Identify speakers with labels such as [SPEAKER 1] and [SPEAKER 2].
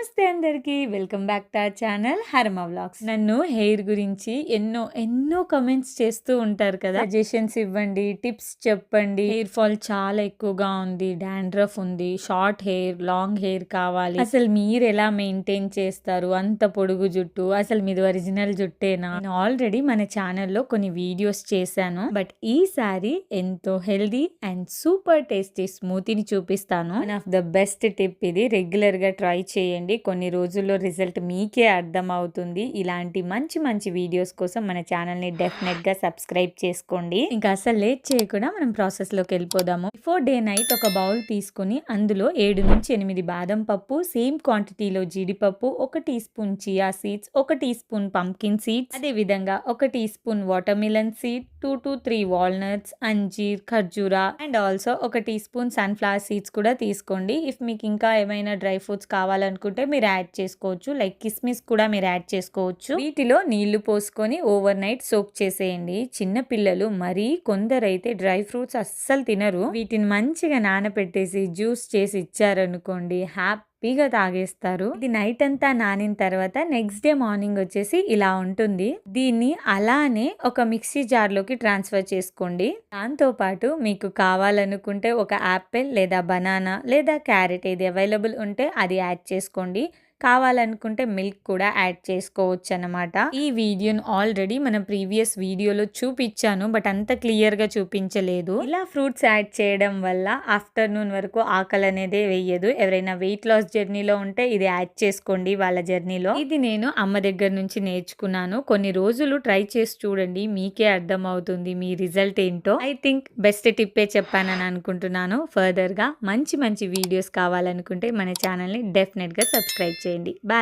[SPEAKER 1] నమస్తే అందరికీ. Welcome back to our channel Harma vlogs. నన్ను హెయిర్ గురించి ఎన్నో కమెంట్స్ చేస్తూ ఉంటారు కదా. సజెషన్స్ ఇవ్వండి, టిప్స్ చెప్పండి. హెయిర్ ఫాల్ చాలా ఎక్కువగా ఉంది, డాండ్రఫ్ ఉంది, షార్ట్ హెయిర్, లాంగ్ హెయిర్ కావాలి. అసలు మీరు ఎలా మెయింటైన్ చేస్తారు? అంత పొడుగు జుట్టు, అసలు మీది ఒరిజినల్ జుట్టేనా? నేను ఆల్రెడీ మన ఛానల్లో కొన్ని వీడియోస్ చేశాను. బట్ ఈసారి ఎంతో హెల్దీ అండ్ సూపర్ టేస్టీ స్మూతీని చూపిస్తాను. One of the best tip ఇది. రెగ్యులర్ గా ట్రై చేయండి, కొన్ని రోజుల్లో రిజల్ట్ మీకే అర్థం అవుతుంది. ఇలాంటి మంచి మంచి వీడియోస్ కోసం మన ఛానల్ ని డెఫినెట్ గా సబ్స్క్రైబ్ చేసుకోండి. ఇంకా అసలు లేట్ చేయకుండా మనం ప్రాసెస్ లోకి వెళ్ళిపోదాము. బిఫోర్ డే నైట్ ఒక బౌల్ తీసుకుని అందులో 7 నుంచి 8 బాదం పప్పు, సేమ్ క్వాంటిటీలో జీడిపప్పు, 1 teaspoon chia seeds, 1 teaspoon pumpkin seeds, అదే విధంగా 1 teaspoon watermelon seed, 2 to 3 walnuts, అంజీర్, ఖర్జూరా and also 1 teaspoon sunflower seeds కూడా తీసుకోండి. ఇఫ్ మీకు ఇంకా ఏమైనా డ్రై ఫ్రూట్స్ కావాలనుకుంటే మీరు యాడ్ చేసుకోవచ్చు, లైక్ కిస్మిస్ కూడా మీరు యాడ్ చేసుకోవచ్చు. వీటిలో నీళ్లు పోసుకొని ఓవర్ నైట్ సోక్ చేసేయండి. చిన్న పిల్లలు మరీ కొందరైతే డ్రై ఫ్రూట్స్ అస్సలు తినరు. వీటిని మంచిగా నానపెట్టేసి జ్యూస్ చేసి ఇచ్చారనుకోండి, హ్యాపీగా తాగేస్తారు. ఇది నైట్ అంతా నానిన తర్వాత నెక్స్ట్ డే మార్నింగ్ వచ్చేసి ఇలా ఉంటుంది. దీన్ని అలానే ఒక మిక్సీ జార్ లోకి ట్రాన్స్ఫర్ చేసుకోండి. దాంతో పాటు మీకు కావాలనుకుంటే ఒక యాపిల్ లేదా బనానా లేదా క్యారెట్ ఏది అవైలబుల్ ఉంటే అది యాడ్ చేసుకోండి. కావాలనుకుంటే మిల్క్ కూడా యాడ్ చేసుకోవచ్చు అన్నమాట. ఈ వీడియోను ఆల్రెడీ మన ప్రీవియస్ వీడియోలో చూపించాను, బట్ అంత క్లియర్ గా చూపించలేదు. ఇలా ఫ్రూట్స్ యాడ్ చేయడం వల్ల ఆఫ్టర్నూన్ వరకు ఆకలి అనేది వేయదు. ఎవరైనా వెయిట్ లాస్ జర్నీలో ఉంటే ఇది యాడ్ చేసుకోండి వాళ్ళ జర్నీలో. ఇది నేను అమ్మ దగ్గర నుంచి నేర్చుకున్నాను. కొన్ని రోజులు ట్రై చేసి చూడండి, మీకే అర్థం అవుతుంది మీ రిజల్ట్ ఏంటో. ఐ థింక్ బెస్ట్ టిప్పే చెప్పానని అనుకుంటున్నాను. ఫర్దర్ గా మంచి మంచి వీడియోస్ కావాలనుకుంటే మన ఛానల్ ని డెఫినెట్ గా సబ్స్క్రైబ్ చేయండి. బాయ్.